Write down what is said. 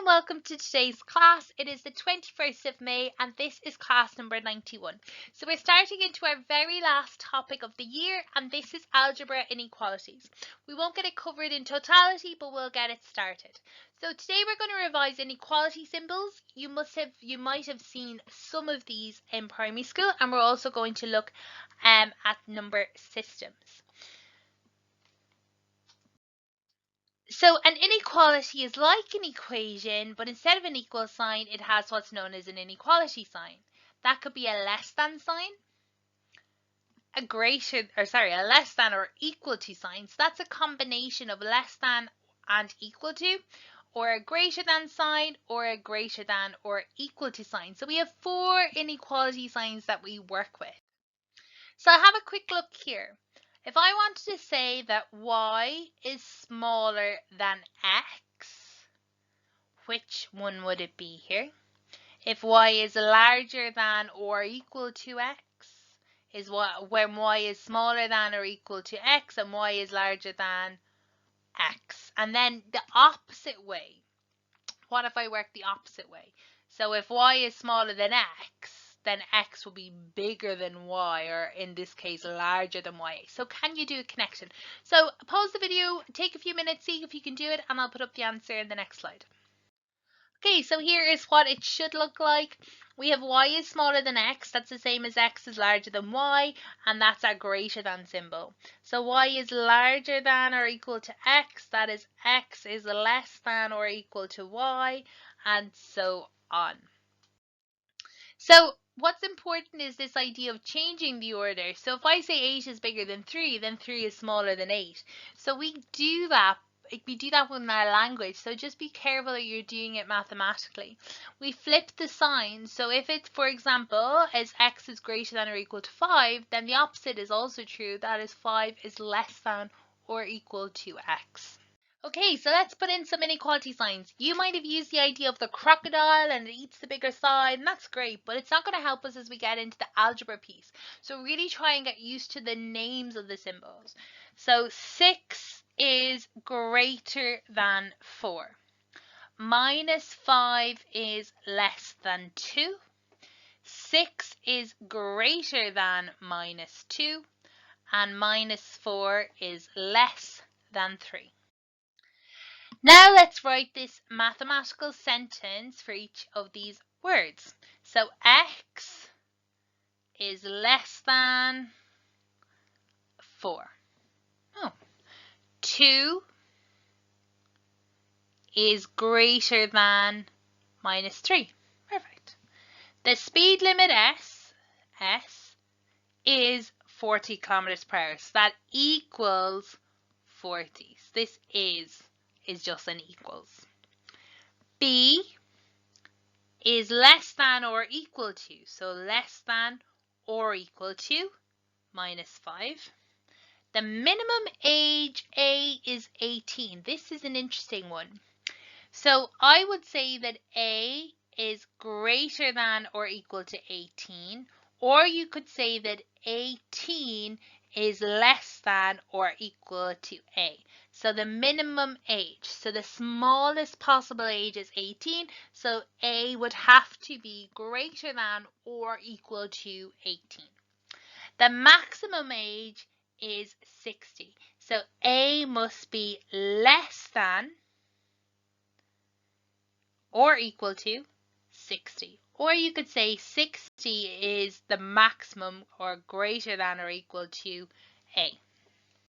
and welcome to today's class. It is the 21st of May and this is class number 91. So we're starting into our very last topic of the year and this is Algebra Inequalities. We won't get it covered in totality, but we'll get it started. So today we're going to revise inequality symbols. You might have seen some of these in primary school, and we're also going to look at number systems. So an inequality is like an equation, but instead of an equal sign, it has what's known as an inequality sign. That could be a less than sign, a less than or equal to sign. So that's a combination of less than and equal to, or a greater than sign, or a greater than or equal to sign. So we have 4 inequality signs that we work with. So have a quick look here. If I wanted to say that y is smaller than x, which one would it be here? If y is larger than or equal to x, is when y is smaller than or equal to x and y is larger than x. And then the opposite way. What if I work the opposite way? So if y is smaller than x, then x will be bigger than y, or in this case larger than y. So can you do a connection? So pause the video, take a few minutes, see if you can do it, and I'll put up the answer in the next slide. Okay, so here is what it should look like. We have y is smaller than x, that's the same as x is larger than y, and that's our greater than symbol. So y is larger than or equal to x, that is x is less than or equal to y, and so on. So what's important is this idea of changing the order. So if I say 8 is bigger than 3, then 3 is smaller than 8. So we do that with our language, so just be careful that you're doing it mathematically. We flip the sign, so if it's, for example, as x is greater than or equal to 5, then the opposite is also true, that is 5 is less than or equal to x. Okay, so let's put in some inequality signs. You might have used the idea of the crocodile and it eats the bigger side, and that's great, but it's not going to help us as we get into the algebra piece. So really try and get used to the names of the symbols. So 6 is greater than 4. -5 is less than 2. 6 is greater than -2. And -4 is less than 3. Now let's write this mathematical sentence for each of these words. So x is less than 4. 2 is greater than -3. Perfect. The speed limit S is 40 kilometers per hour. So that equals 40. So this is just an equals. B is less than or equal to, so less than or equal to -5. The minimum age A is 18. This is an interesting one. So I would say that A is greater than or equal to 18, or you could say that 18 is less than or equal to A. So the minimum age, so the smallest possible age is 18, so A would have to be greater than or equal to 18. The maximum age is 60, so A must be less than or equal to 60. Or you could say 60 is the maximum or greater than or equal to A.